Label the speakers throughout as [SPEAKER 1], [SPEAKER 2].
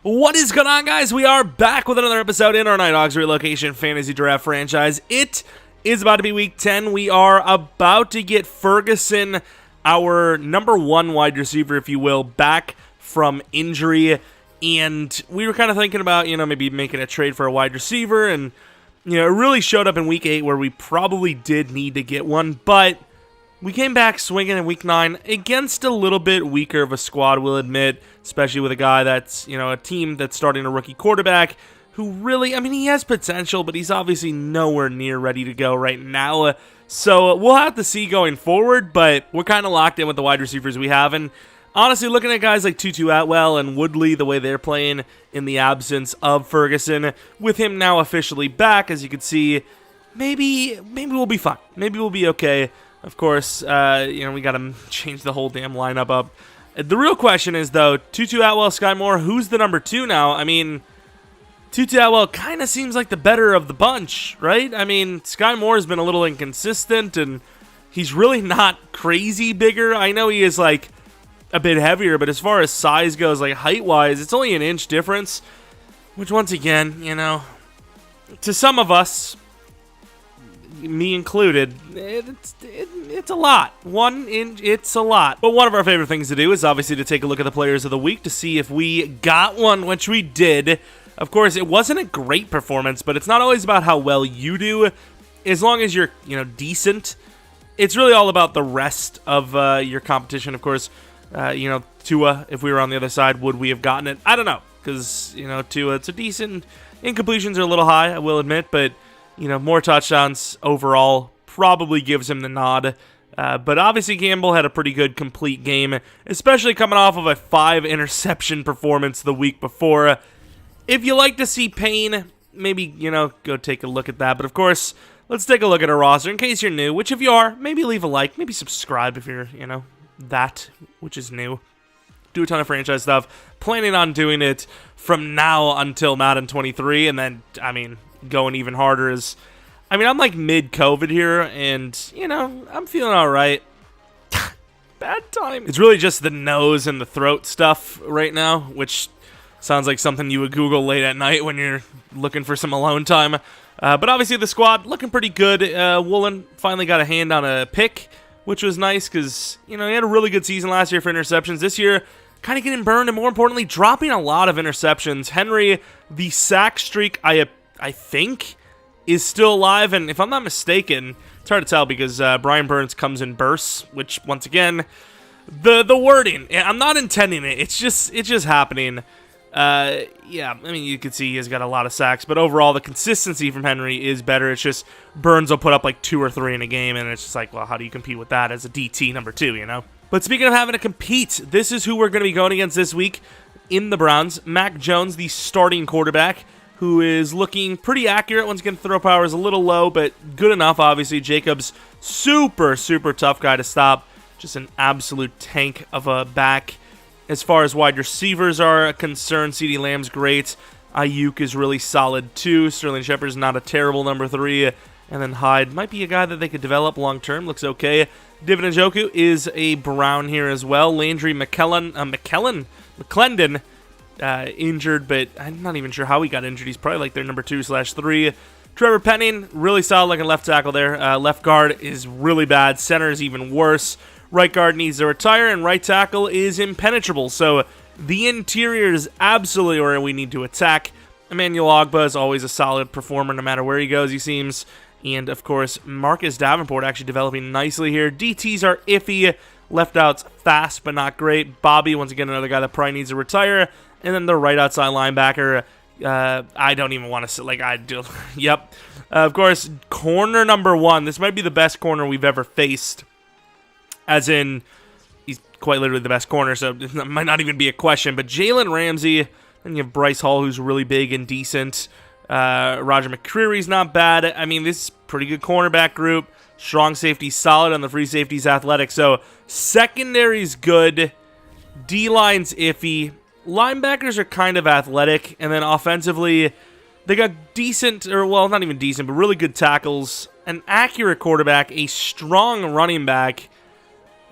[SPEAKER 1] What is going on, guys? We are back with another episode in our Nighthawks Relocation Fantasy Draft franchise. It is about to be Week 10. We are about to get Ferguson, our number one wide receiver, if you will, back from injury. And we were kind of thinking about, maybe making a trade for a wide receiver. And, it really showed up in Week 8 where we probably did need to get one. But we came back swinging in Week 9 against a little bit weaker of a squad, we'll admit, especially with a guy that's, a team that's starting a rookie quarterback who really, he has potential, but he's obviously nowhere near ready to go right now. So we'll have to see going forward, but we're kind of locked in with the wide receivers we have. And honestly, looking at guys like Tutu Atwell and Woodley, the way they're playing in the absence of Ferguson, with him now officially back, as you can see, maybe we'll be fine. Maybe we'll be okay. Of course, we got to change the whole damn lineup up. The real question is, though, Tutu Atwell, Sky Moore, who's the number 2 now? Tutu Atwell kind of seems like the better of the bunch, right? Sky Moore has been a little inconsistent, and he's really not crazy bigger. I know he is, a bit heavier, but as far as size goes, height-wise, it's only an inch difference, which, once again, to some of us, me included, it's a lot. 1 inch, it's a lot. But one of our favorite things to do is obviously to take a look at the players of the week to see if we got one, which we did. Of course, it wasn't a great performance, but it's not always about how well you do. As long as you're, decent, it's really all about the rest of your competition. Of course, Tua, if we were on the other side, would we have gotten it? I don't know, because, Tua, it's a decent. Incompletions are a little high, I will admit, but more touchdowns overall probably gives him the nod. But obviously Campbell had a pretty good complete game, especially coming off of a 5-interception performance the week before. If you like to see pain, maybe, go take a look at that. But of course, let's take a look at our roster in case you're new, which if you are, maybe leave a like, maybe subscribe if you're, that, which is new. Do a ton of franchise stuff. Planning on doing it from now until Madden 23, and then, going even harder is, I'm mid-COVID here, and, I'm feeling all right. Bad time. It's really just the nose and the throat stuff right now, which sounds like something you would Google late at night when you're looking for some alone time. But obviously the squad looking pretty good. Woolen finally got a hand on a pick, which was nice because, he had a really good season last year for interceptions. This year, kind of getting burned, and more importantly, dropping a lot of interceptions. Henry, the sack streak, I think, is still alive, and if I'm not mistaken, it's hard to tell because Brian Burns comes in bursts, which, once again, the wording, I'm not intending it, it's just happening. You can see he's got a lot of sacks, but overall, the consistency from Henry is better. It's just Burns will put up 2 or 3 in a game, and it's just well, how do you compete with that as a DT number 2, But speaking of having to compete, this is who we're going to be going against this week in the Browns. Mac Jones, the starting quarterback, who is looking pretty accurate. Once again, throw power is a little low, but good enough, obviously. Jacobs, super, super tough guy to stop. Just an absolute tank of a back. As far as wide receivers are concerned, CeeDee Lamb's great. Ayuk is really solid, too. Sterling Shepard's not a terrible number 3. And then Hyde might be a guy that they could develop long-term. Looks okay. David Njoku is a Brown here as well. Landry McClendon, injured, but I'm not even sure how he got injured. He's probably their number 2/3. Trevor Penning, really solid looking left tackle there. Left guard is really bad. Center is even worse. Right guard needs to retire, and right tackle is impenetrable. So the interior is absolutely where we need to attack. Emmanuel Ogbah is always a solid performer no matter where he goes, he seems. And, of course, Marcus Davenport actually developing nicely here. DTs are iffy. Left out's fast but not great. Bobby, once again, another guy that probably needs to retire. And then the right outside linebacker, I don't even want to say, I do. Yep. Of course, corner number 1. This might be the best corner we've ever faced. As in, he's quite literally the best corner, so it might not even be a question. But Jalen Ramsey, then you have Bryce Hall, who's really big and decent. Roger McCreary's not bad. This is pretty good cornerback group. Strong safety, solid on the free safeties, athletic. So, secondary's good. D-line's iffy. Linebackers are kind of athletic. And then offensively, they got decent, or well, not even decent, but really good tackles. An accurate quarterback, a strong running back,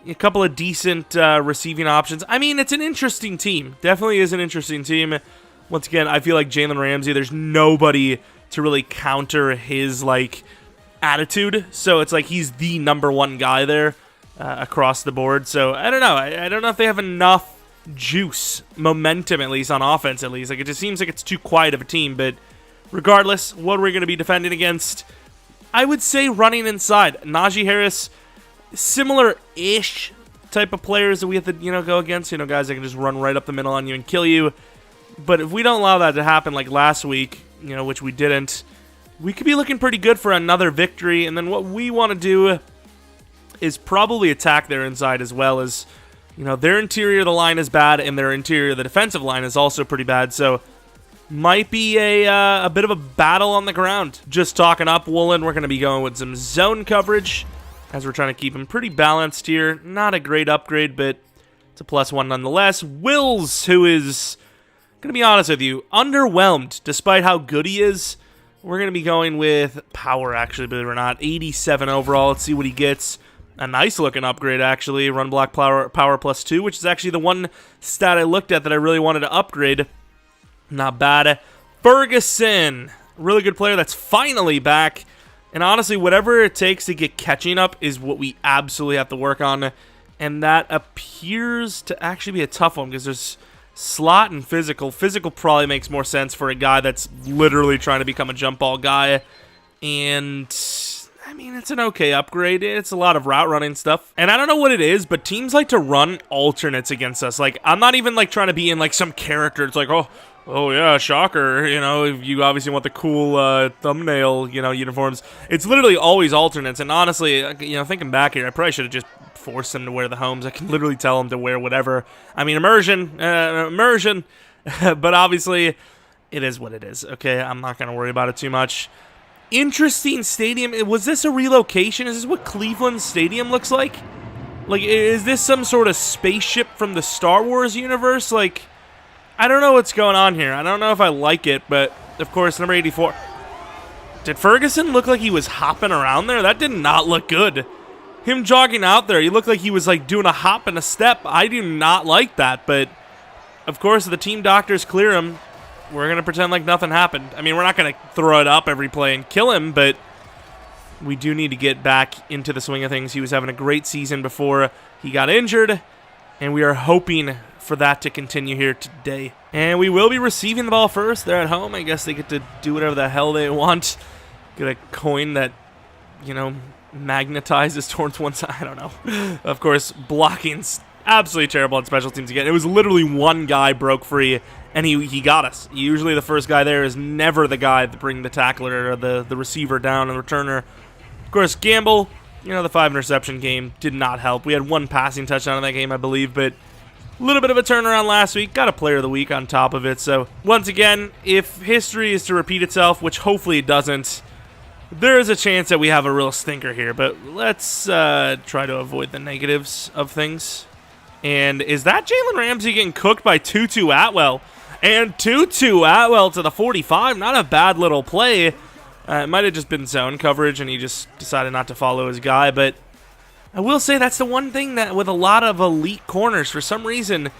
[SPEAKER 1] a couple of decent receiving options. It's an interesting team. Definitely is an interesting team. once again, I feel like Jalen Ramsey, there's nobody to really counter his, like, attitude. So it's like he's the #1 guy there across the board. So I don't know. I don't know if they have enough juice, momentum at least, on offense at least. Like, it just seems like it's too quiet of a team. But regardless, what are we going to be defending against? I would say running inside. Najee Harris, similar-ish type of players that we have to, go against. Guys that can just run right up the middle on you and kill you. But if we don't allow that to happen like last week, which we didn't, we could be looking pretty good for another victory. And then what we want to do is probably attack their inside as well, as, their interior of the line is bad, and their interior of the defensive line is also pretty bad. So might be a bit of a battle on the ground. Just talking up Woolen, we're going to be going with some zone coverage, as we're trying to keep him pretty balanced here. Not a great upgrade, but it's a +1 nonetheless. Wills, who is, going to be honest with you, underwhelmed despite how good he is. We're going to be going with power, actually, believe it or not. 87 overall. Let's see what he gets. A nice looking upgrade, actually. Run block power +2, which is actually the one stat I looked at that I really wanted to upgrade. Not bad. Ferguson, really good player that's finally back. And honestly, whatever it takes to get catching up is what we absolutely have to work on. And that appears to actually be a tough one, because there's slot and physical. Physical probably makes more sense for a guy that's literally trying to become a jump ball guy. And I mean, it's an okay upgrade. It's a lot of route running stuff. And I don't know what it is, but teams like to run alternates against us. Like, I'm not even like trying to be in like some character. It's like, oh yeah, shocker. You obviously want the cool thumbnail, uniforms. It's literally always alternates. And honestly, thinking back here, I probably should have just forced them to wear the homes. I can literally tell them to wear whatever. I mean, immersion. But obviously, it is what it is. Okay, I'm not going to worry about it too much. Interesting stadium. Was this a relocation? Is this what Cleveland Stadium looks like? Like, is this some sort of spaceship from the Star Wars universe? Like, I don't know what's going on here. I don't know if I like it, but of course, number 84. Did Ferguson look like he was hopping around there? That did not look good. Him jogging out there, he looked like he was like doing a hop and a step. I do not like that, but of course, if the team doctors clear him, we're going to pretend like nothing happened. I mean, we're not going to throw it up every play and kill him, but we do need to get back into the swing of things. He was having a great season before he got injured, and we are hoping for that to continue here today. And we will be receiving the ball first. They're at home. I guess they get to do whatever the hell they want. Get a coin that, magnetizes towards one side. I don't know. Of course, blocking's absolutely terrible on special teams again. It was literally one guy broke free, and he got us. Usually the first guy there is never the guy to bring the tackler or the receiver down and the returner. Of course, Gamble, the 5-interception game did not help. We had one passing touchdown in that game, I believe, but a little bit of a turnaround last week. Got a player of the week on top of it. So, once again, if history is to repeat itself, which hopefully it doesn't, there is a chance that we have a real stinker here. But let's try to avoid the negatives of things. And is that Jalen Ramsey getting cooked by Tutu Atwell? And Tutu Atwell to the 45. Not a bad little play. It might have just been zone coverage, and he just decided not to follow his guy. But I will say that's the one thing that with a lot of elite corners, for some reason,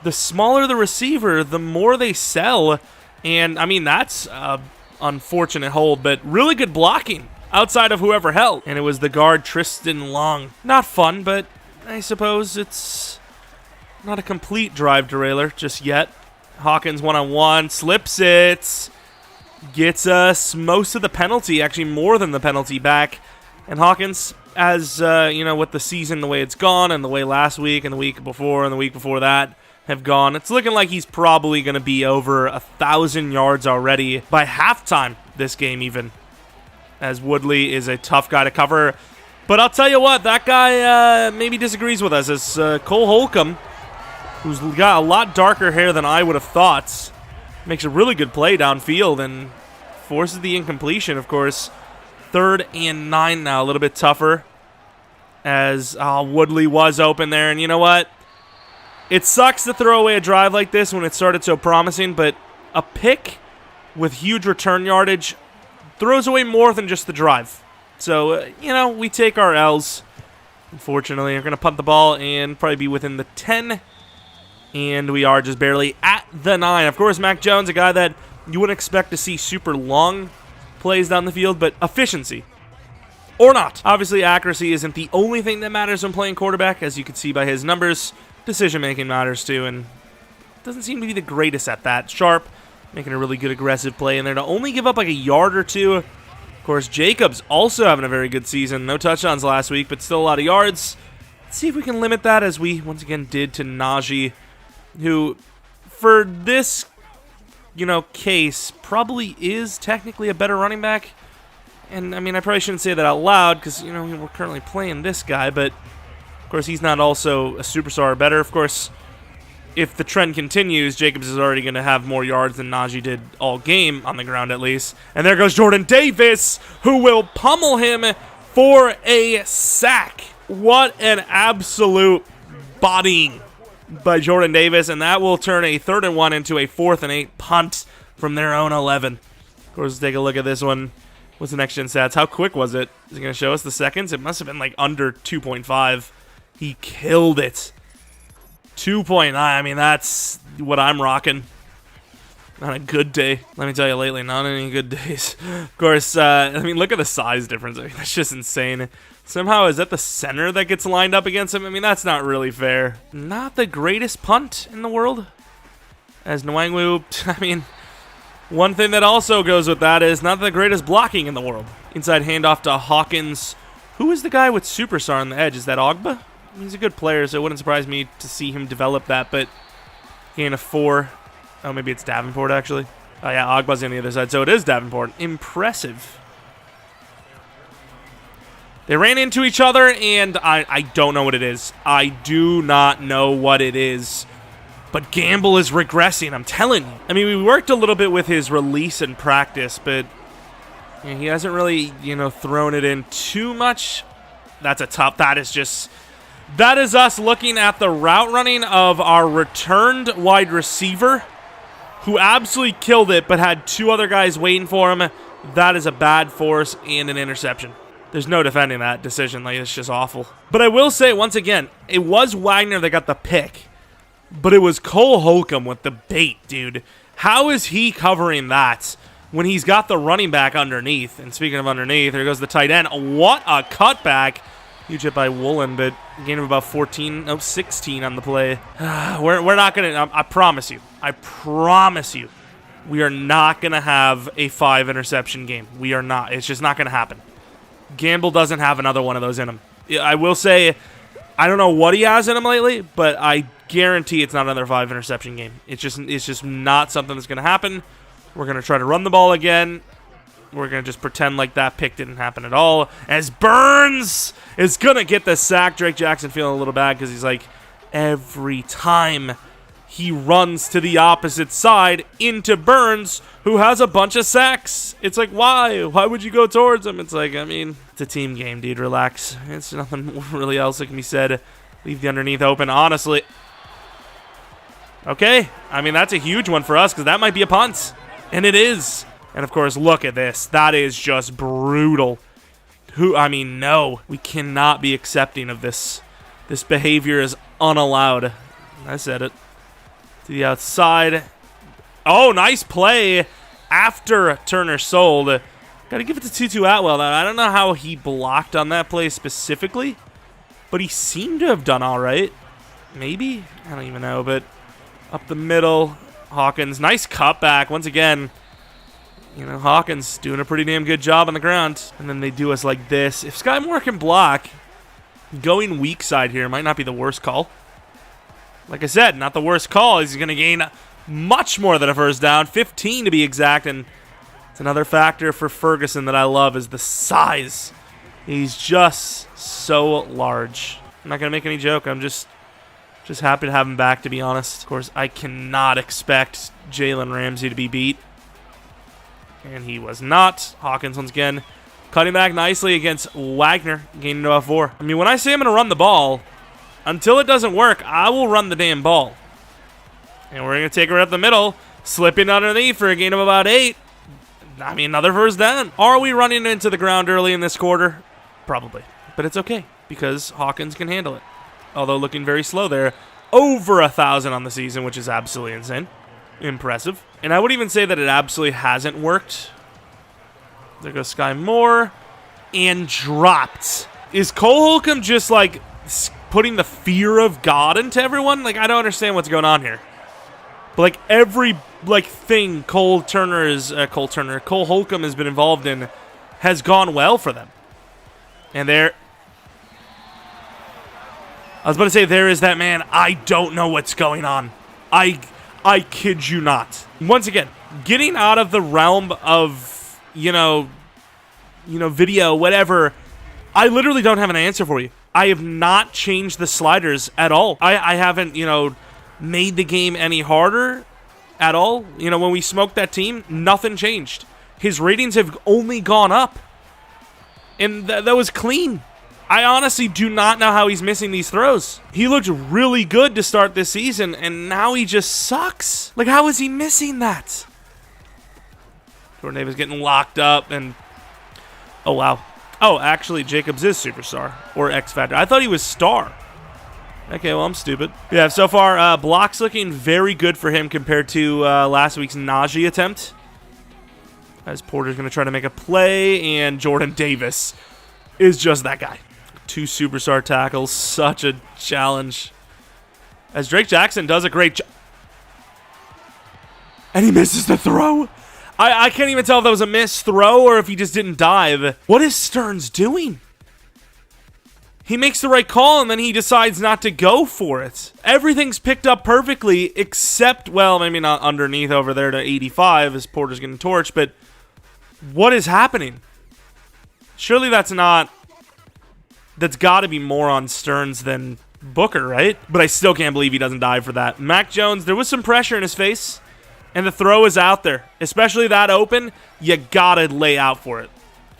[SPEAKER 1] the smaller the receiver, the more they sell. And, I mean, that's an unfortunate hold, but really good blocking outside of whoever held. And it was the guard, Tristan Long. Not fun, but I suppose it's not a complete drive derailer just yet. Hawkins one-on-one, slips it, gets us most of the penalty, actually more than the penalty back. And Hawkins, as with the season, the way it's gone, and the way last week and the week before and the week before that have gone, it's looking like he's probably going to be over 1,000 yards already by halftime this game even, as Woodley is a tough guy to cover. But I'll tell you what, that guy maybe disagrees with us, as Cole Holcomb, who's got a lot darker hair than I would have thought, makes a really good play downfield and forces the incompletion, of course. 3rd and 9 now, a little bit tougher, as Woodley was open there. And you know what? It sucks to throw away a drive like this when it started so promising, but a pick with huge return yardage throws away more than just the drive. So, we take our L's. Unfortunately, we're going to punt the ball and probably be within the 10. And we are just barely at the 9. Of course, Mac Jones, a guy that you wouldn't expect to see super long plays down the field, but efficiency. Or not. Obviously, accuracy isn't the only thing that matters when playing quarterback. As you can see by his numbers, decision-making matters too, and doesn't seem to be the greatest at that. Sharp, making a really good aggressive play in there to only give up like a yard or two. Of course, Jacobs also having a very good season. No touchdowns last week, but still a lot of yards. Let's see if we can limit that, as we once again did to Najee, who, for this, case, probably is technically a better running back. And, I mean, I probably shouldn't say that out loud because, we're currently playing this guy, but, of course, he's not also a superstar or better. Of course, if the trend continues, Jacobs is already going to have more yards than Najee did all game, on the ground at least. And there goes Jordan Davis, who will pummel him for a sack. What an absolute bodying by Jordan Davis, and that will turn a 3rd and 1 into a 4th and 8 punt from their own 11. Of course, let's take a look at this one. What's the next gen stats? How quick was it? Is it going to show us the seconds? It must have been like under 2.5. He killed it. 2.9. I mean, that's what I'm rocking. Not a good day. Let me tell you, lately, not any good days. Of course, I mean, look at the size difference. I mean, that's just insane. Somehow, is that the center that gets lined up against him? I mean, that's not really fair. Not the greatest punt in the world. As Nwangwu, I mean, one thing that also goes with that is not the greatest blocking in the world. Inside handoff to Hawkins. Who is the guy with superstar on the edge? Is that Ogba? He's a good player, so it wouldn't surprise me to see him develop that, but gain of 4. Oh, maybe it's Davenport, actually. Oh, yeah, Ogba's on the other side, so it is Davenport. Impressive. They ran into each other, and I don't know what it is. I do not know what it is. But Gamble is regressing, I'm telling you. I mean, we worked a little bit with his release in practice, but he hasn't really, thrown it in too much. That's a tough. That is us looking at the route running of our returned wide receiver, who absolutely killed it, but had 2 other guys waiting for him. That is a bad force and an interception. There's no defending that decision. Like, it's just awful. But I will say, once again, it was Wagner that got the pick. But it was Cole Holcomb with the bait, dude. How is he covering that when he's got the running back underneath? And speaking of underneath, there goes the tight end. What a cutback. Huge hit by Woolen, but gain of about 16 on the play. We're not going to, I promise you, we are not going to have a 5 interception game. We are not. It's just not going to happen. Gamble doesn't have another one of those in him. I will say, I don't know what he has in him lately, but I guarantee it's not another 5 interception game. It's just not something that's going to happen. We're going to try to run the ball again. We're going to just pretend like that pick didn't happen at all. As Burns is going to get the sack. Drake Jackson feeling a little bad because he's like, every time he runs to the opposite side into Burns, who has a bunch of sacks. It's like, why? Why would you go towards him? It's like, I mean, it's a team game, dude. Relax. It's nothing really else that can be said. Leave the underneath open, honestly. Okay. I mean, that's a huge one for us because that might be a punt. And it is. And, of course, look at this. That is just brutal. No. We cannot be accepting of this. This behavior is unallowed. I said it. To the outside. Oh, nice play after Turner sold. Got to give it to Tutu Atwell. I don't know how he blocked on that play specifically, but he seemed to have done all right. Maybe? I don't even know, but up the middle, Hawkins. Nice cutback. Once again, Hawkins doing a pretty damn good job on the ground. And then they do us like this. If Sky Moore can block, going weak side here might not be the worst call. Like I said, not the worst call. He's going to gain much more than a first down, 15 to be exact, and it's another factor for Ferguson that I love is the size. He's just so large. I'm not going to make any joke. I'm just happy to have him back, to be honest. Of course, I cannot expect Jalen Ramsey to be beat, and he was not. Hawkins, once again, cutting back nicely against Wagner, gaining about 4. I mean, when I say I'm going to run the ball, until it doesn't work, I will run the damn ball. And we're going to take her up the middle, slipping underneath for a gain of about 8. I mean, another first down. Are we running into the ground early in this quarter? Probably. But it's okay, because Hawkins can handle it. Although looking very slow there. over 1,000 on the season, which is absolutely insane. Impressive. And I would even say that it absolutely hasn't worked. There goes Sky Moore. And dropped. Is Cole Holcomb just, like, putting the fear of God into everyone? Like, I don't understand what's going on here. But, like, every, like, thing Cole Holcomb has been involved in has gone well for them. And there... I was about to say, there is that man. I don't know what's going on. I kid you not. Once again, getting out of the realm of, you know, video, whatever, I literally don't have an answer for you. I have not changed the sliders at all. I haven't, made the game any harder at all. When we smoked that team, nothing changed. His ratings have only gone up. And that was clean. I honestly do not know how he's missing these throws. He looked really good to start this season, and now he just sucks. Like, how is he missing that? Jordan Davis getting locked up, and... Oh, wow. Oh, actually, Jacobs is Superstar, or X Factor. I thought he was Star. Okay, well, I'm stupid. Yeah, so far, blocks looking very good for him compared to last week's Najee attempt. As Porter's going to try to make a play, and Jordan Davis is just that guy. 2 superstar tackles, such a challenge. As Drake Jackson does a great job. And he misses the throw. I can't even tell if that was a missed throw or if he just didn't dive. What is Stearns doing? He makes the right call and then he decides not to go for it. Everything's picked up perfectly except, well, maybe not underneath over there to 85 as Porter's getting torched, but what is happening? Surely that's got to be more on Stearns than Booker, right? But I still can't believe he doesn't dive for that. Mac Jones, there was some pressure in his face, and the throw is out there. Especially that open, you got to lay out for it.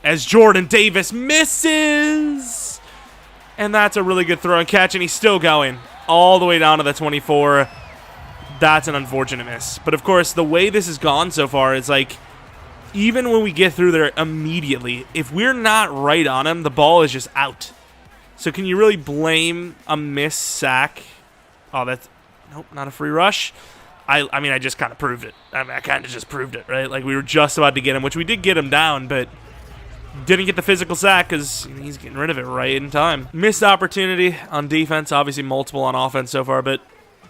[SPEAKER 1] As Jordan Davis misses. And that's a really good throw and catch, and he's still going all the way down to the 24. That's an unfortunate miss. But, of course, the way this has gone so far is like, even when we get through there immediately, if we're not right on him, the ball is just out. So can you really blame a missed sack? Oh, that's... Nope, not a free rush. I mean, I just kind of proved it. I kind of just proved it, right? Like, we were just about to get him, which we did get him down, but didn't get the physical sack because he's getting rid of it right in time. Missed opportunity on defense. Obviously, multiple on offense so far, but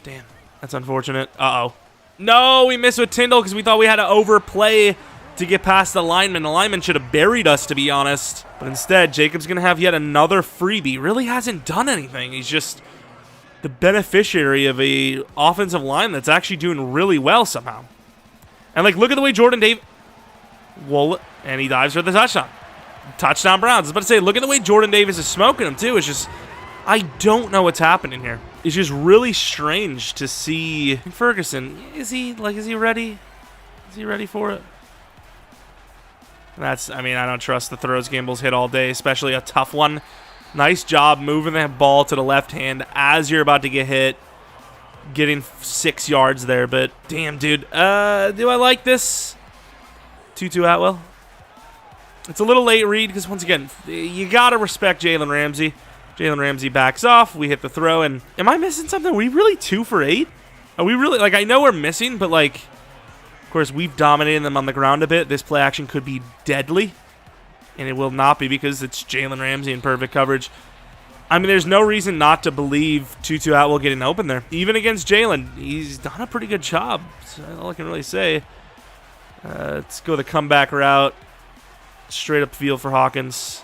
[SPEAKER 1] damn, that's unfortunate. Uh-oh. No, we missed with Tyndall because we thought we had to overplay to get past the lineman. The lineman should have buried us, to be honest. But instead, Jacob's going to have yet another freebie. Really hasn't done anything. He's just the beneficiary of a offensive line that's actually doing really well somehow. And, like, look at the way Jordan Davis... Well, and he dives for the touchdown. Touchdown Browns. I was about to say, look at the way Jordan Davis is smoking him, too. It's just... I don't know what's happening here. It's just really strange to see... Ferguson, is he ready? Is he ready for it? I mean, I don't trust the throws Gamble's hit all day, especially a tough one. Nice job moving that ball to the left hand as you're about to get hit. Getting 6 yards there, but damn, dude. Do I like this? Tutu Atwell. It's a little late read because, once again, you got to respect Jalen Ramsey. Jalen Ramsey backs off. We hit the throw, and am I missing something? Are we really 2 for 8? Are we really, like, I know we're missing, but, like, of course, we've dominated them on the ground a bit. This play action could be deadly, and it will not be because it's Jalen Ramsey in perfect coverage. I mean, there's no reason not to believe Tutu Atwell getting open there. Even against Jalen, he's done a pretty good job. That's all I can really say. Let's go the comeback route. Straight up field for Hawkins.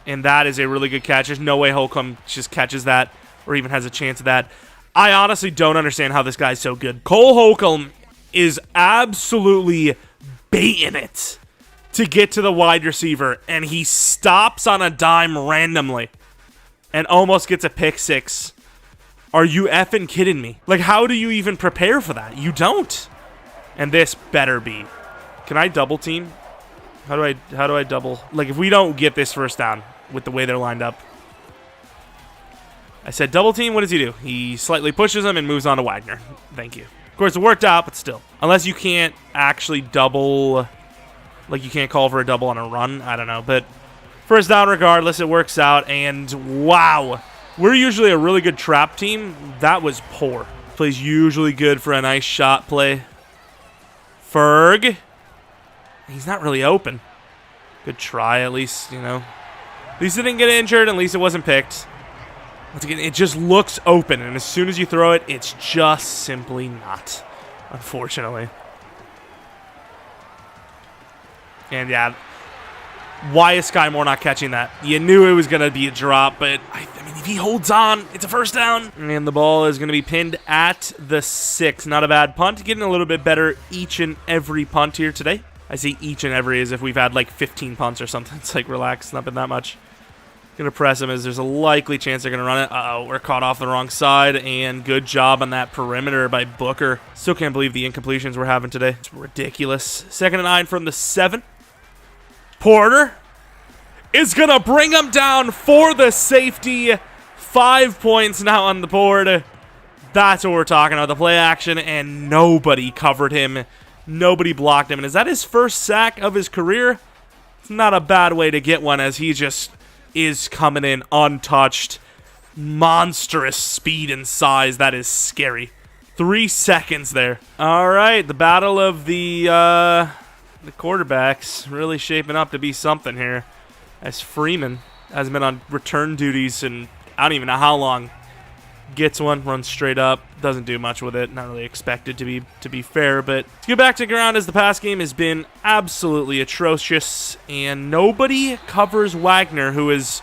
[SPEAKER 1] And that is a really good catch. There's no way Holcomb just catches that or even has a chance of that. I honestly don't understand how this guy's so good. Cole Holcomb is absolutely baiting it to get to the wide receiver, and he stops on a dime randomly and almost gets a pick 6. Are you effing kidding me? Like, how do you even prepare for that? You don't. And this better be. Can I double team? How do I double? Like, if we don't get this first down with the way they're lined up. I said double team. What does he do? He slightly pushes him and moves on to Wagner. Thank you. Of course, it worked out, but still. Unless you can't actually double, like you can't call for a double on a run. I don't know. But first down regardless, it works out. And wow, We're usually a really good trap team. That was poor. Play's usually good for a nice shot play. Ferg. He's not really open. Good try, at least, you know. At least it didn't get injured. At least it wasn't picked. Once again, it just looks open, and as soon as you throw it, it's just simply not, unfortunately. And yeah, why is Sky Moore not catching that? You knew it was going to be a drop, but I mean, if he holds on, it's a first down. And the ball is going to be pinned at the 6. Not a bad punt. Getting a little bit better each and every punt here today. I say each and every as if we've had like 15 punts or something. It's like, relax, not been that much. Going to press them as there's a likely chance they're going to run it. Uh-oh, we're caught off the wrong side, and good job on that perimeter by Booker. Still can't believe the incompletions we're having today. It's ridiculous. 2nd and 9 from the 7. Porter is going to bring him down for the safety. 5 points now on the board. That's what we're talking about. The play action, and nobody covered him. Nobody blocked him. And is that his first sack of his career? It's not a bad way to get one, as he just is coming in untouched. Monstrous speed and size. That is scary. 3 seconds there. All right, the battle of the quarterbacks really shaping up to be something here, as Freeman hasn't been on return duties and I don't even know how long. Gets one, runs straight up, doesn't do much with it. Not really expected to be fair, but to get back to ground, as the pass game has been absolutely atrocious, and nobody covers Wagner, who is,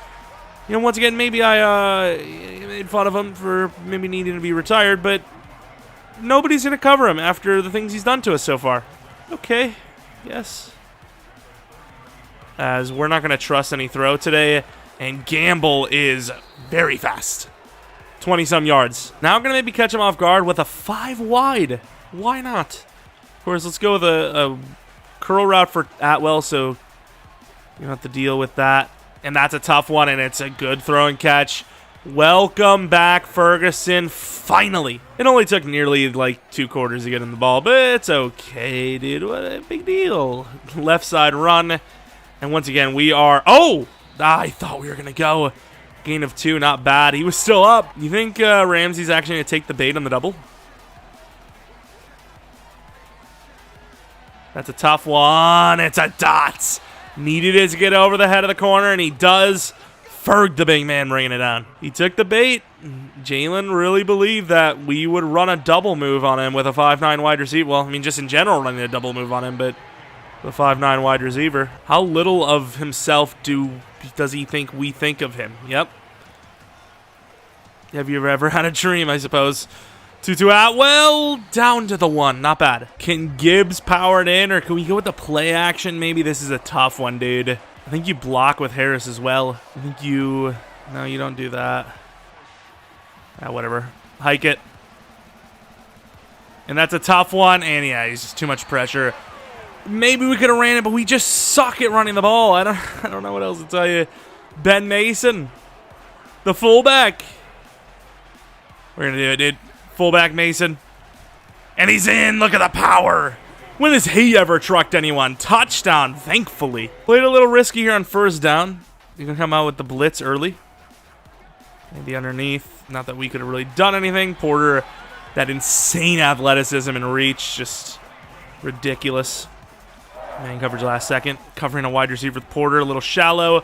[SPEAKER 1] you know, once again, maybe I made fun of him for maybe needing to be retired, but nobody's going to cover him after the things he's done to us so far. Okay, yes. As we're not going to trust any throw today, and Gamble is very fast. 20-some yards. Now I'm going to maybe catch him off guard with a 5 wide. Why not? Of course, let's go with a curl route for Atwell, so you don't have to deal with that. And that's a tough one, and it's a good throw and catch. Welcome back, Ferguson. Finally. It only took nearly like 2 quarters to get him the ball, but it's okay, dude. What a big deal. Left side run. And once again, we are... Oh! I thought we were going to go... Gain of 2, not bad. He was still up. You think Ramsey's actually going to take the bait on the double? That's a tough one. It's a dot. Needed it to get over the head of the corner, and he does. Ferg, the big man, bringing it down. He took the bait. Jalen really believed that we would run a double move on him with a 5'9 wide receiver. Well, I mean, just in general running a double move on him, but the 5'9 wide receiver. How little of himself does he think we think of him? Yep. Have you ever had a dream, I suppose? 2-2 Atwell, down to the 1. Not bad. Can Gibbs power it in, or can we go with the play action? Maybe this is a tough one, dude. I think you block with Harris as well. I think you... No, you don't do that. Whatever. Hike it. And that's a tough one, and yeah, he's just too much pressure. Maybe we could have ran it, but we just suck at running the ball. I don't know what else to tell you. Ben Mason, the fullback. We're going to do it, dude. Fullback Mason. And he's in. Look at the power. When has he ever trucked anyone? Touchdown, thankfully. Played a little risky here on first down. You can come out with the blitz early. Maybe underneath. Not that we could have really done anything. Porter, that insane athleticism and reach. Just ridiculous. Man coverage last second. Covering a wide receiver with Porter. A little shallow.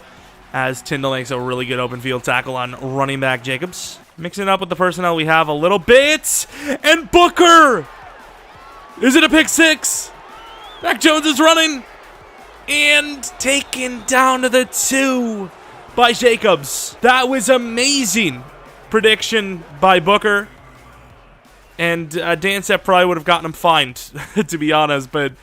[SPEAKER 1] As Tyndall makes a really good open field tackle on running back Jacobs. Mixing it up with the personnel we have a little bit. And Booker! Is it a pick 6? Mac Jones is running. And taken down to the 2 by Jacobs. That was amazing. Prediction by Booker. And Dan Sepp probably would have gotten him fined, to be honest. But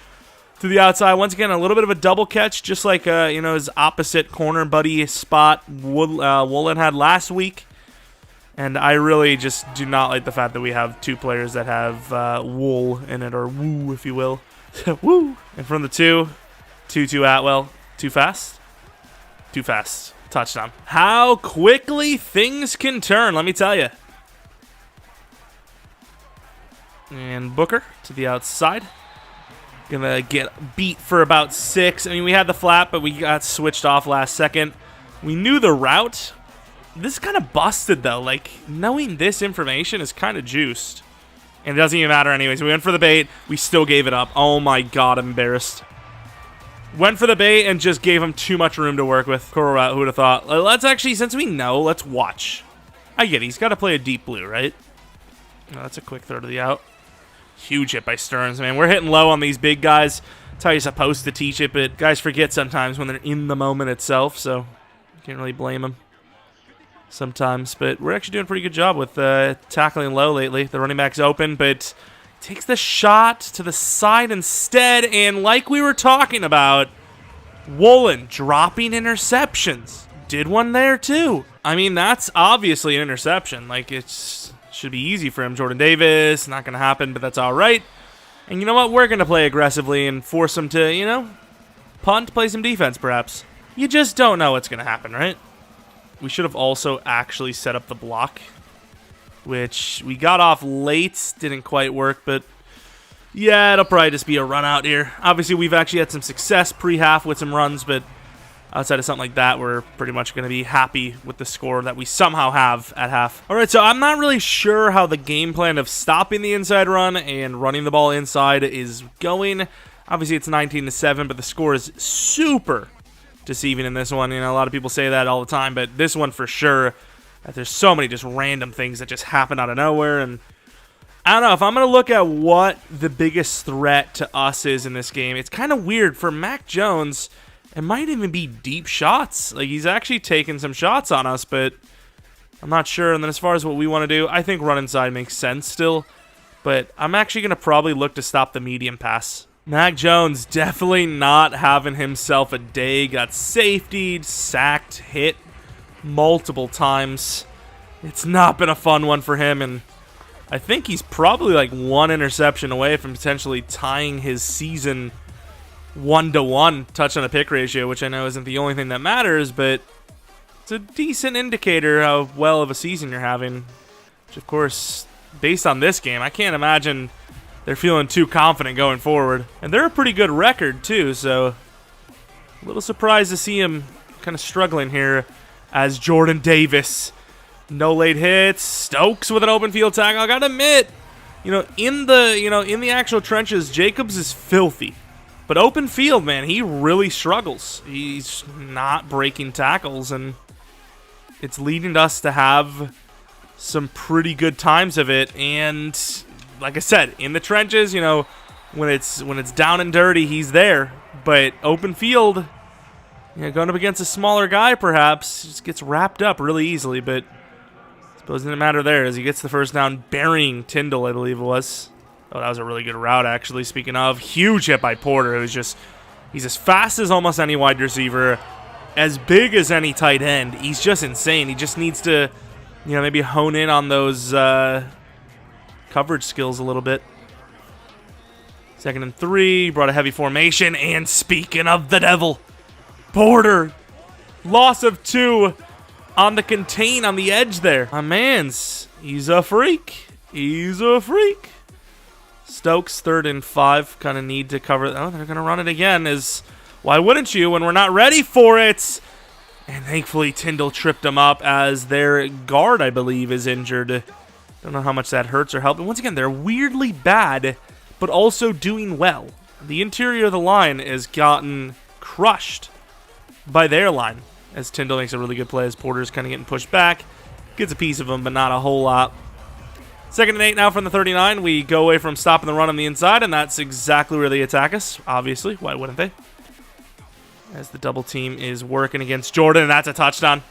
[SPEAKER 1] to the outside, once again, a little bit of a double catch, just like his opposite corner buddy spot Woolen had last week. And I really just do not like the fact that we have 2 players that have wool in it, or woo, if you will. Woo! And from the 2-2 Atwell. Too fast? Too fast. Touchdown. How quickly things can turn, let me tell you. And Booker to the outside. Gonna get beat for about 6. I mean, we had the flat, but we got switched off last second. We knew the route. This is kind of busted, though. Like, knowing this information is kind of juiced. And it doesn't even matter anyways. We went for the bait. We still gave it up. Oh, my God. I'm embarrassed. Went for the bait and just gave him too much room to work with. Who would have thought? Let's actually, since we know, let's watch. I get it. He's got to play a deep blue, right? No, that's a quick throw to the out. Huge hit by Stearns, man. We're hitting low on these big guys. That's how you're supposed to teach it, but guys forget sometimes when they're in the moment itself, so can't really blame them sometimes. But we're actually doing a pretty good job with tackling low lately. The running back's open, but takes the shot to the side instead, and like we were talking about, Woolen dropping interceptions. Did one there, too. I mean, that's obviously an interception. Like, it should be easy for him. Jordan Davis, not going to happen, but that's all right. And you know what? We're going to play aggressively and force him to, you know, punt, play some defense, perhaps. You just don't know what's going to happen, right? We should have also actually set up the block, which we got off late. Didn't quite work, but yeah, it'll probably just be a run out here. Obviously, we've actually had some success pre-half with some runs, but outside of something like that, we're pretty much going to be happy with the score that we somehow have at half. All right, so I'm not really sure how the game plan of stopping the inside run and running the ball inside is going. Obviously, it's 19-7, but the score is super deceiving in this one. You know, a lot of people say that all the time, but this one for sure, there's so many just random things that just happen out of nowhere. And I don't know, if I'm going to look at what the biggest threat to us is in this game, it's kind of weird. For Mac Jones, it might even be deep shots. Like, he's actually taking some shots on us, but I'm not sure. And then as far as what we want to do, I think run inside makes sense still, but I'm actually going to probably look to stop the medium pass. Mac Jones definitely not having himself a day. Got safetied, sacked, hit multiple times. It's not been a fun one for him, and I think he's probably like one interception away from potentially tying his season 1-to-1 touch on a pick ratio, which I know isn't the only thing that matters, but it's a decent indicator how well of a season you're having. Which, of course, based on this game, I can't imagine they're feeling too confident going forward. And they're a pretty good record, too, so a little surprised to see him kind of struggling here as Jordan Davis. No late hits. Stokes with an open field tackle. I gotta admit, in the actual trenches, Jacobs is filthy. But open field, man, he really struggles. He's not breaking tackles, and it's leading us to have some pretty good times of it. And like I said, in the trenches, when it's down and dirty, he's there. But open field, going up against a smaller guy, perhaps, just gets wrapped up really easily. But I suppose it didn't matter there as he gets the first down, burying Tyndall, I believe it was. Oh, that was a really good route, actually. Speaking of, huge hit by Porter. He's as fast as almost any wide receiver, as big as any tight end. He's just insane. He just needs to, maybe hone in on those coverage skills a little bit. 2nd and 3, brought a heavy formation, and speaking of the devil, Porter, loss of 2 on the contain on the edge there. My man's, he's a freak. He's a freak. Stokes, 3rd and 5, kind of need to cover. Oh, they're going to run it again. Why wouldn't you when we're not ready for it? And thankfully, Tyndall tripped him up as their guard, I believe, is injured. Don't know how much that hurts or helps. But once again, they're weirdly bad, but also doing well. The interior of the line has gotten crushed by their line as Tyndall makes a really good play as Porter's kind of getting pushed back. Gets a piece of him, but not a whole lot. 2nd and 8 now from the 39. We go away from stopping the run on the inside, and that's exactly where they attack us, obviously. Why wouldn't they? As the double team is working against Jordan, and that's a touchdown.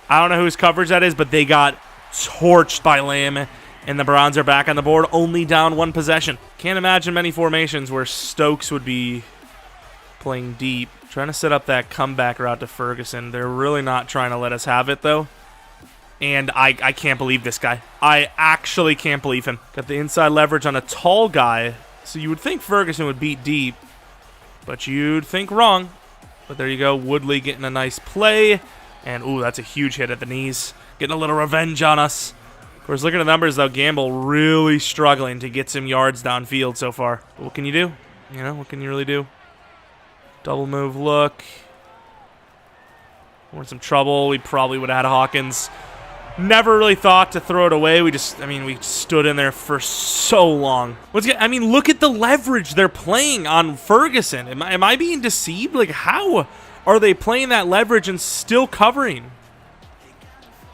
[SPEAKER 1] I don't know whose coverage that is, but they got torched by Lamb, and the Browns are back on the board, only down 1 possession. Can't imagine many formations where Stokes would be playing deep. Trying to set up that comeback route to Ferguson. They're really not trying to let us have it, though. And I can't believe this guy. I actually can't believe him. Got the inside leverage on a tall guy. So you would think Ferguson would beat deep, but you'd think wrong. But there you go. Woodley getting a nice play. And, ooh, that's a huge hit at the knees. Getting a little revenge on us. Of course, looking at the numbers, though, Gamble really struggling to get some yards downfield so far. But what can you do? What can you really do? Double move look. We're in some trouble. We probably would have had Hawkins. Never really thought to throw it away. We stood in there for so long. Look at the leverage they're playing on Ferguson. Am I being deceived? Like, how are they playing that leverage and still covering?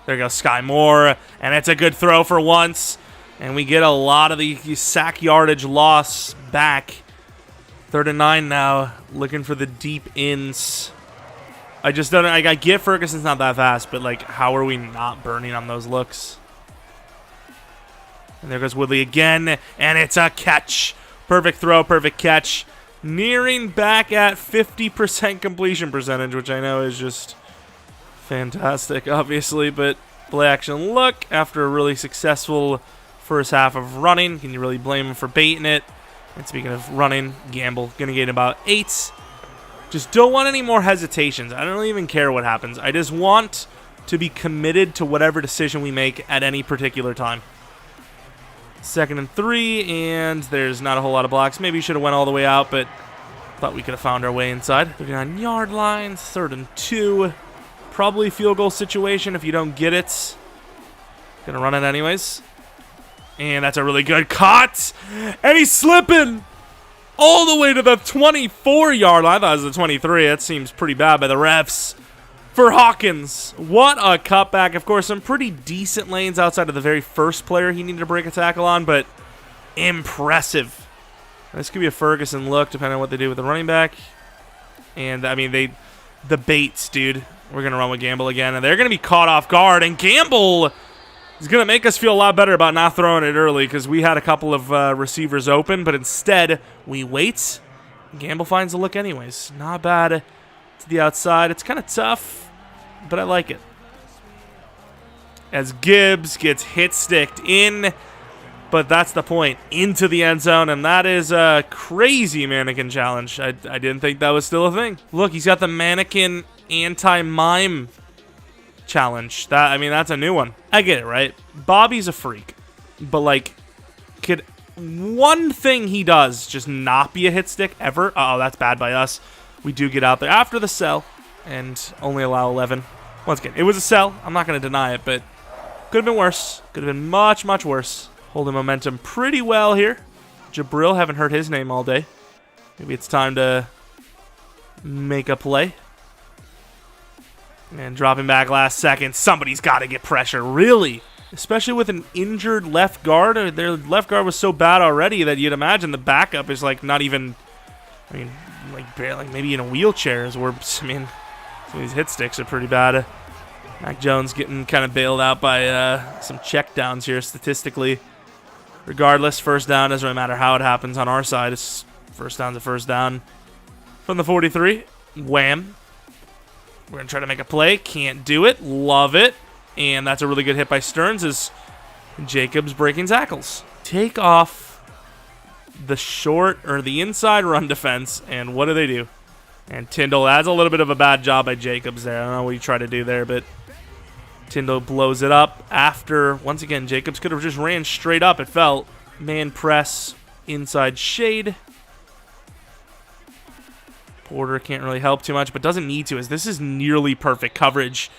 [SPEAKER 1] There goes Sky Moore, and it's a good throw for once. And we get a lot of the sack yardage loss back. 3rd and 9 now, looking for the deep ins. I just don't know. I get Ferguson's not that fast, but, like, how are we not burning on those looks? And there goes Woodley again, and it's a catch. Perfect throw, perfect catch. Nearing back at 50% completion percentage, which I know is just fantastic, obviously. But play action look after a really successful first half of running. Can you really blame him for baiting it? And speaking of running, Gamble going to get about 8. Just don't want any more hesitations. I don't even care what happens. I just want to be committed to whatever decision we make at any particular time. 2nd and 3, and there's not a whole lot of blocks. Maybe should have went all the way out, but thought we could have found our way inside. 39-yard line, 3rd and 2. Probably field goal situation if you don't get it. Gonna run it anyways. And that's a really good cut. And he's slipping all the way to the 24-yard line. I thought it was the 23. That seems pretty bad by the refs. For Hawkins, what a cutback. Of course, some pretty decent lanes outside of the very first player he needed to break a tackle on, but impressive. This could be a Ferguson look, depending on what they do with the running back. And, I mean, the baits, dude. We're going to run with Gamble again, and they're going to be caught off guard. And Gamble is going to make us feel a lot better about not throwing it early because we had a couple of receivers open, but instead we wait. Gamble finds a look anyways. Not bad to the outside. It's kind of tough, but I like it. As Gibbs gets hit-sticked in, but that's the point, into the end zone, and that is a crazy mannequin challenge. I didn't think that was still a thing. Look, he's got the mannequin anti-mime challenge. That's a new one. I get it, right? Bobby's a freak, but, like, could one thing he does just not be a hit stick ever? Uh-oh, that's bad by us. We do get out there after the sell and only allow 11. Once again, it was a sell. I'm not going to deny it, but could have been worse. Could have been much, much worse. Holding momentum pretty well here. Jabril, haven't heard his name all day. Maybe it's time to make a play. And dropping back last second. Somebody's got to get pressure, really. Especially with an injured left guard. Their left guard was so bad already that you'd imagine the backup is like not even, like barely, maybe in a wheelchair. Some of these hit sticks are pretty bad. Mac Jones getting kind of bailed out by some check downs here statistically. Regardless, first down doesn't really matter how it happens on our side. It's first down's a first down. From the 43, wham. We're going to try to make a play. Can't do it. Love it. And that's a really good hit by Stearns as Jacobs breaking tackles. Take off the short or the inside run defense, and what do? And Tyndall adds a little bit of a bad job by Jacobs there. I don't know what you try to do there, but Tyndall blows it up after, once again, Jacobs could have just ran straight up, it felt. Man press, inside shade. Porter can't really help too much, but doesn't need to, as this is nearly perfect coverage.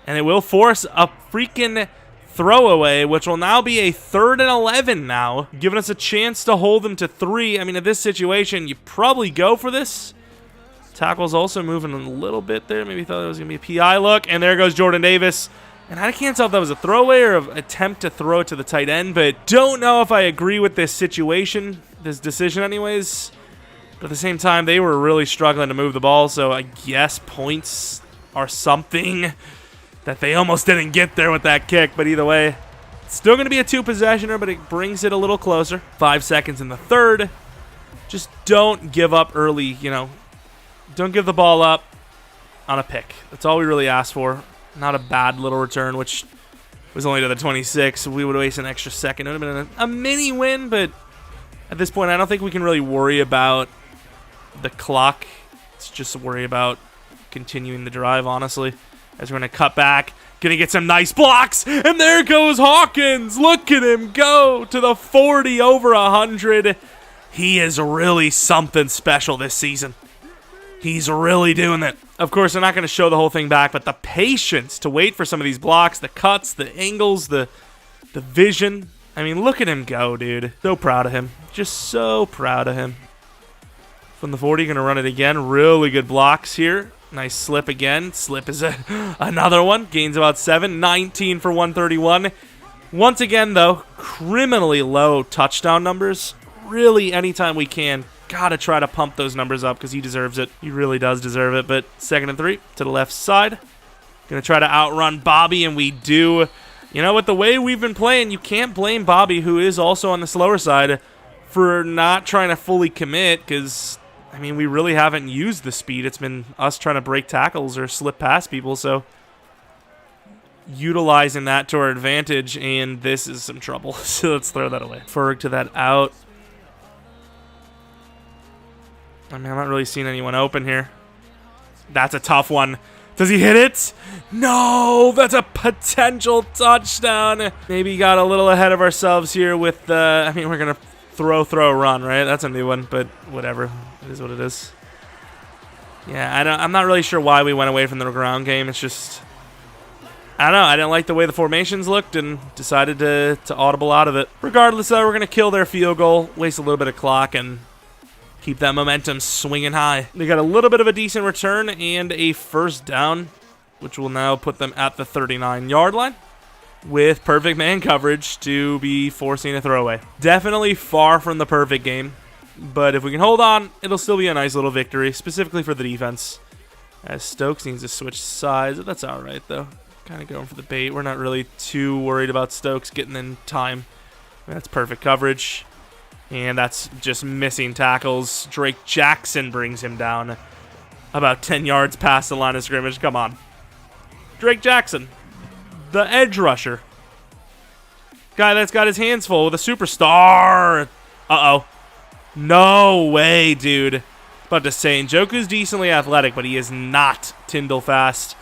[SPEAKER 1] And it will force a freaking throwaway, which will now be a 3rd and 11 now, giving us a chance to hold them to 3. In this situation, you probably go for this. Tackle's also moving a little bit there. Maybe thought it was going to be a PI look. And there goes Jordan Davis. And I can't tell if that was a throwaway or an attempt to throw it to the tight end, but don't know if I agree with this situation, this decision anyways. But at the same time, they were really struggling to move the ball, so I guess points are something that they almost didn't get there with that kick. But either way, it's still going to be a 2-possessioner, but it brings it a little closer. 5 seconds in the 3rd. Just don't give up early, Don't give the ball up on a pick. That's all we really asked for. Not a bad little return, which was only to the 26. We would waste an extra second. It would have been a mini win, but at this point, I don't think we can really worry about the clock. Let's just worry about continuing the drive, honestly. As we're going to cut back. Going to get some nice blocks. And there goes Hawkins. Look at him go to the 40 over 100. He is really something special this season. He's really doing it. Of course, they're not going to show the whole thing back, but the patience to wait for some of these blocks, the cuts, the angles, the vision. I mean, look at him go, dude. So proud of him. Just so proud of him. From the 40, going to run it again. Really good blocks here. Nice slip again. Slip is another one. Gains about 7. 19 for 131. Once again, though, criminally low touchdown numbers. Really, anytime we can, gotta try to pump those numbers up because he deserves it. He really does deserve it. But 2nd and 3 to the left side. Gonna try to outrun Bobby, and we do. You know, with the way we've been playing, you can't blame Bobby, who is also on the slower side, for not trying to fully commit because, I mean, we really haven't used the speed. It's been us trying to break tackles or slip past people, so utilizing that to our advantage, and this is some trouble. So let's throw that away. Ferg to that out. I mean, I'm not really seeing anyone open here. That's a tough one. Does he hit it? No, that's a potential touchdown. Maybe got a little ahead of ourselves here with the, I mean, we're going to throw, run, right? That's a new one, but whatever. It is what it is. Yeah, I'm not really sure why we went away from the ground game. It's just, I don't know. I didn't like the way the formations looked and decided to audible out of it. Regardless, though, we're going to kill their field goal, waste a little bit of clock, and keep that momentum swinging high. They got a little bit of a decent return and a first down, which will now put them at the 39-yard line with perfect man coverage to be forcing a throwaway. Definitely far from the perfect game, but if we can hold on, it'll still be a nice little victory, specifically for the defense. As Stokes needs to switch sides. That's all right, though. Kind of going for the bait. We're not really too worried about Stokes getting in time. That's perfect coverage. And that's just missing tackles. Drake Jackson brings him down about 10 yards past the line of scrimmage. Come on. Drake Jackson, the edge rusher. Guy that's got his hands full with a superstar. Uh-oh. No way, dude. About to say, Njoku's decently athletic, but he is not Tyndall fast.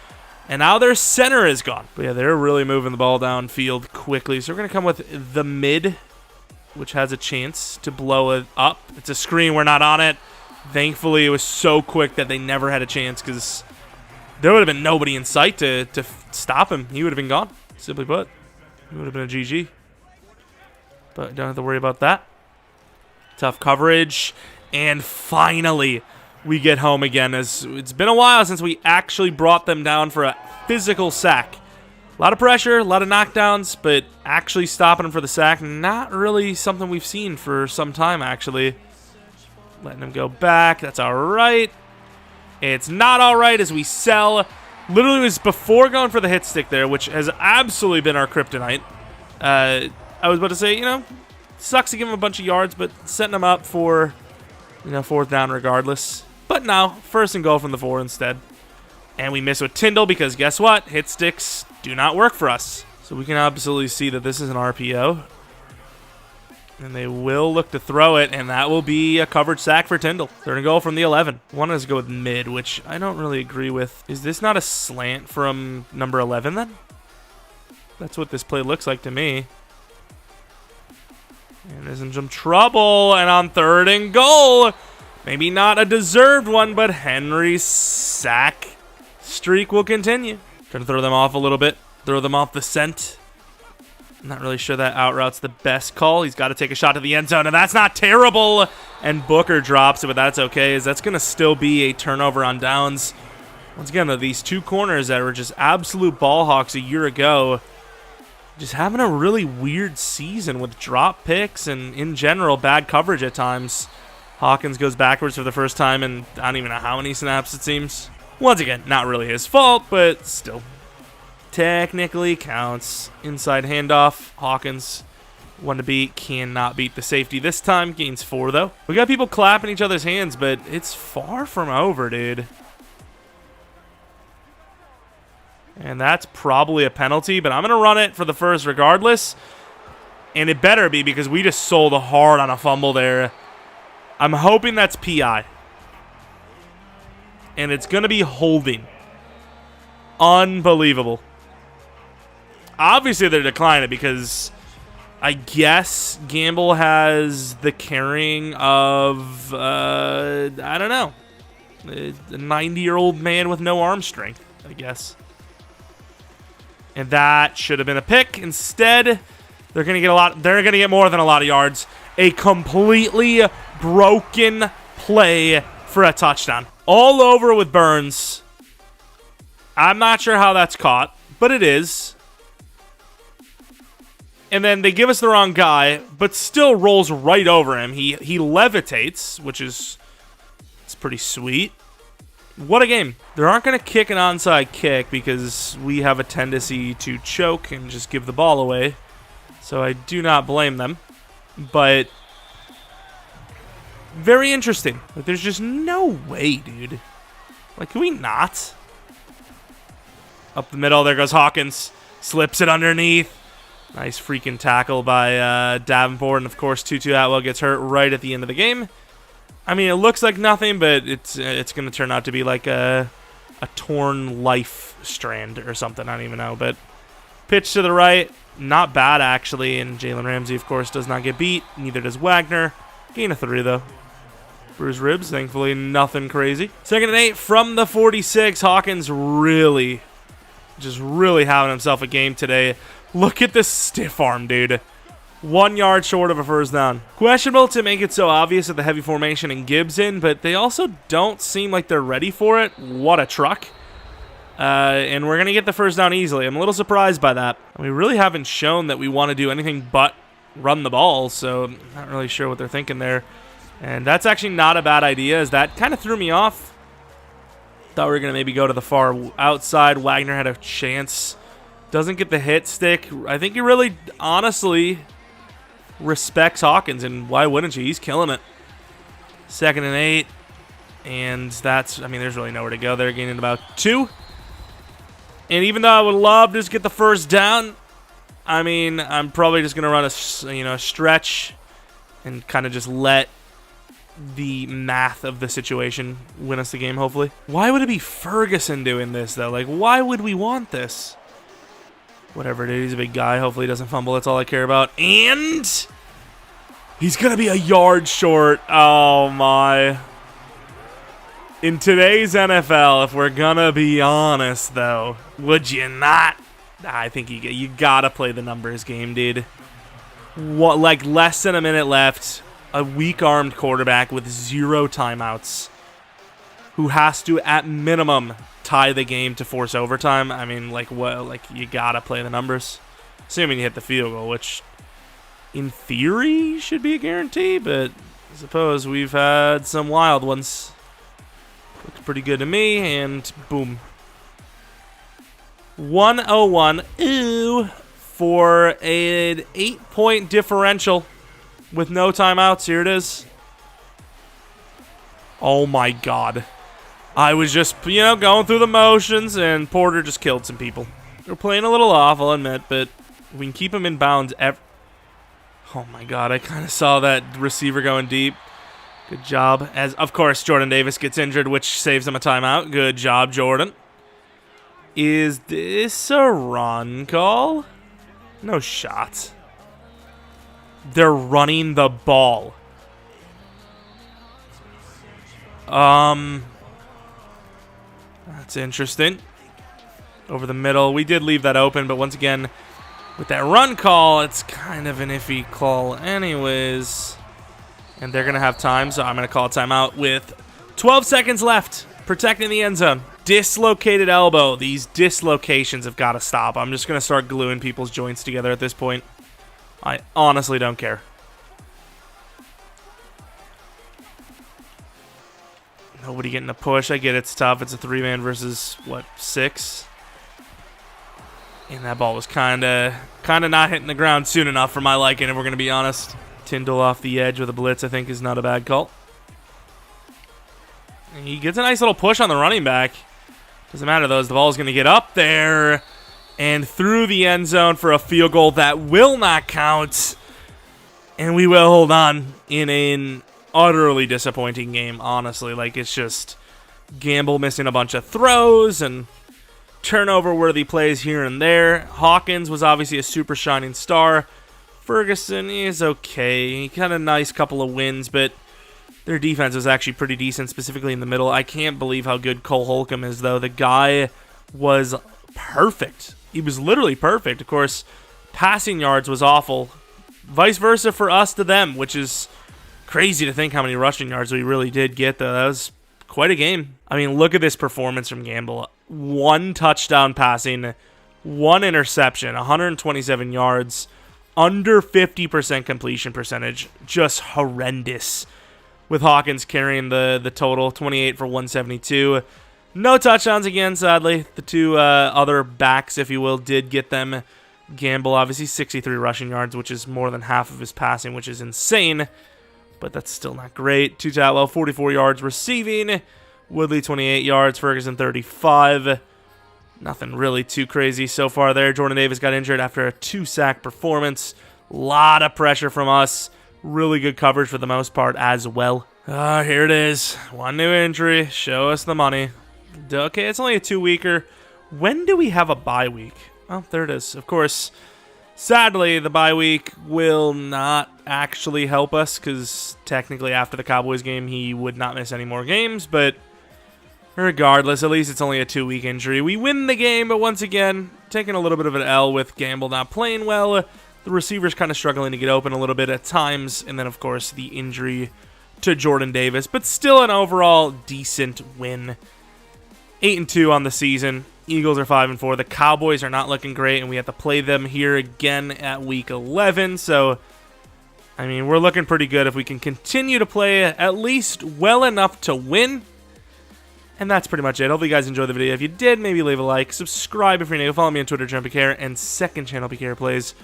[SPEAKER 1] And now their center is gone. But yeah, they're really moving the ball downfield quickly. So we're going to come with the mid, which has a chance to blow it up. It's a screen. We're not on it. Thankfully, it was so quick that they never had a chance because there would have been nobody in sight to stop him. He would have been gone, simply put. It would have been a GG. But don't have to worry about that. Tough coverage. And finally, we get home again. As it's been a while since we actually brought them down for a physical sack. A lot of pressure, a lot of knockdowns, but actually stopping them for the sack, not really something we've seen for some time, actually. Letting them go back. That's all right. It's not all right as we sell. Literally was before going for the hit stick there, which has absolutely been our kryptonite. I was about to say, you know, sucks to give him a bunch of yards, but setting them up for, you know, 4th down regardless. But now, 1st and goal from the 4 instead. And we miss with Tyndall because guess what? Hit sticks do not work for us. So we can absolutely see that this is an RPO. And they will look to throw it, and that will be a coverage sack for Tyndall. They're going to go from the 11. Wanted us to go with mid, which I don't really agree with. Is this not a slant from number 11 then? That's what this play looks like to me. And there's some trouble, and on 3rd and goal, maybe not a deserved one, but Henry's sack streak will continue. Trying to throw them off a little bit, throw them off the scent. I'm not really sure that out route's the best call. He's got to take a shot to the end zone, and that's not terrible. And Booker drops it, but that's okay, as that's going to still be a turnover on downs. Once again, though, these two corners that were just absolute ball hawks a year ago, just having a really weird season with drop picks and, in general, bad coverage at times. Hawkins goes backwards for the first time in I don't even know how many snaps it seems. Once again, not really his fault, but still. Technically counts. Inside handoff. Hawkins, one to beat. Cannot beat the safety this time. Gains 4, though. We got people clapping each other's hands, but it's far from over, dude. And that's probably a penalty, but I'm going to run it for the first regardless. And it better be because we just sold hard on a fumble there. I'm hoping that's PI. And it's going to be holding. Unbelievable. Obviously, they're declining it because I guess Gamble has the carrying of, I don't know. A 90-year-old man with no arm strength, I guess. And that should have been a pick. Instead, they're going to get a lot. They're going to get more than a lot of yards. A completely broken play for a touchdown. All over with Burns. I'm not sure how that's caught, but it is. And then they give us the wrong guy, but still rolls right over him. He levitates, which is it's pretty sweet. What a game. They aren't going to kick an onside kick because we have a tendency to choke and just give the ball away. So I do not blame them. But very interesting. Like, there's just no way, dude. Like, can we not? Up the middle, there goes Hawkins. Slips it underneath. Nice freaking tackle by Davenport. And, of course, Tutu Atwell gets hurt right at the end of the game. I mean, it looks like nothing, but it's going to turn out to be like a torn life strand or something. I don't even know. But pitch to the right. Not bad, actually. And Jalen Ramsey, of course, does not get beat. Neither does Wagner. Gain of 3, though. Bruised ribs. Thankfully, nothing crazy. 2nd and 8 from the 46. Hawkins really having himself a game today. Look at this stiff arm, dude. 1 yard short of a first down. Questionable to make it so obvious at the heavy formation and Gibbs in, but they also don't seem like they're ready for it. What a truck. And we're going to get the first down easily. I'm a little surprised by that. We really haven't shown that we want to do anything but run the ball, so I'm not really sure what they're thinking there. And that's actually not a bad idea, as that kind of threw me off. Thought we were going to maybe go to the far outside. Wagner had a chance. Doesn't get the hit stick. I think he really, honestly, respects Hawkins, and why wouldn't you? He's killing it. 2nd and 8. And that's, I mean, there's really nowhere to go there. Gaining about 2. And even though I would love to just get the first down, I mean, I'm probably just going to run a stretch and kind of just let the math of the situation win us the game, hopefully. Why would it be Ferguson doing this, though? Like, why would we want this? Whatever it is, he's a big guy. Hopefully he doesn't fumble. That's all I care about. And he's going to be a yard short. Oh, my. In today's NFL, if we're going to be honest, though, would you not? I think you got to play the numbers game, dude. What, like less than a minute left, a weak-armed quarterback with 0 timeouts who has to, at minimum, tie the game to force overtime. I mean, like, what? Like, you got to play the numbers. Assuming you hit the field goal, which in theory should be a guarantee, but I suppose we've had some wild ones. Looks pretty good to me, and boom. 101. Ooh. For an 8-point differential with no timeouts. Here it is. Oh, my God. I was just, going through the motions, and Porter just killed some people. We're playing a little off, I'll admit, but we can keep him in bounds. Oh, my God. I kind of saw that receiver going deep. Good job. As, of course, Jordan Davis gets injured, which saves him a timeout. Good job, Jordan. Is this a run call? No shot. They're running the ball. That's interesting. Over the middle. We did leave that open, but once again, with that run call, it's kind of an iffy call anyways. And they're going to have time, so I'm going to call a timeout with 12 seconds left. Protecting the end zone. Dislocated elbow. These dislocations have got to stop. I'm just going to start gluing people's joints together at this point. I honestly don't care. Nobody getting a push. I get it's tough. It's a 3-man versus, 6? And that ball was kind of not hitting the ground soon enough for my liking, if we're going to be honest. Tyndall off the edge with a blitz, I think, is not a bad call. And he gets a nice little push on the running back. Doesn't matter, though, as the ball is going to get up there and through the end zone for a field goal that will not count. And we will hold on in an utterly disappointing game, honestly. Like, it's just Gamble missing a bunch of throws and turnover-worthy plays here and there. Hawkins was obviously a super shining star. Ferguson is okay. He had a nice couple of wins, but Their defense was actually pretty decent, specifically in the middle. I can't believe how good Cole Holcomb is, though. The guy was perfect. He was literally perfect. Of course, passing yards was awful. Vice versa for us to them, which is crazy to think how many rushing yards we really did get, though. That was quite a game. I mean, look at this performance from Gamble. 1 touchdown passing, 1 interception, 127 yards, under 50% completion percentage. Just horrendous. With Hawkins carrying the total, 28 for 172. No touchdowns again, sadly. The 2 other backs, if you will, did get them. Gamble, obviously, 63 rushing yards, which is more than half of his passing, which is insane. But that's still not great. Tutatlow, 44 yards receiving. Woodley, 28 yards. Ferguson, 35. Nothing really too crazy so far there. Jordan Davis got injured after a 2-sack performance. A lot of pressure from us. Really good coverage for the most part as well. Here it is. 1 new injury. Show us the money. Okay, it's only a 2-weeker. When do we have a bye week? Oh, there it is. Of course, sadly, the bye week will not actually help us because technically after the Cowboys game, he would not miss any more games. But regardless, at least it's only a 2-week injury. We win the game, but once again, taking a little bit of an L with Gamble not playing well. The receivers kind of struggling to get open a little bit at times. And then, of course, the injury to Jordan Davis. But still an overall decent win. 8-2 on the season. Eagles are 5-4. The Cowboys are not looking great, and we have to play them here again at Week 11. So, I mean, we're looking pretty good if we can continue to play at least well enough to win. And that's pretty much it. Hopefully you guys enjoyed the video. If you did, maybe leave a like. Subscribe if you're new. Follow me on Twitter, Jeromepkr, and second channel, PKR Plays,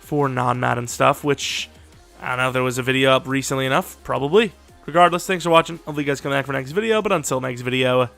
[SPEAKER 1] for non-Madden stuff, which, I don't know if there was a video up recently enough. Probably. Regardless, thanks for watching. Hopefully you guys come back for next video. But until next video,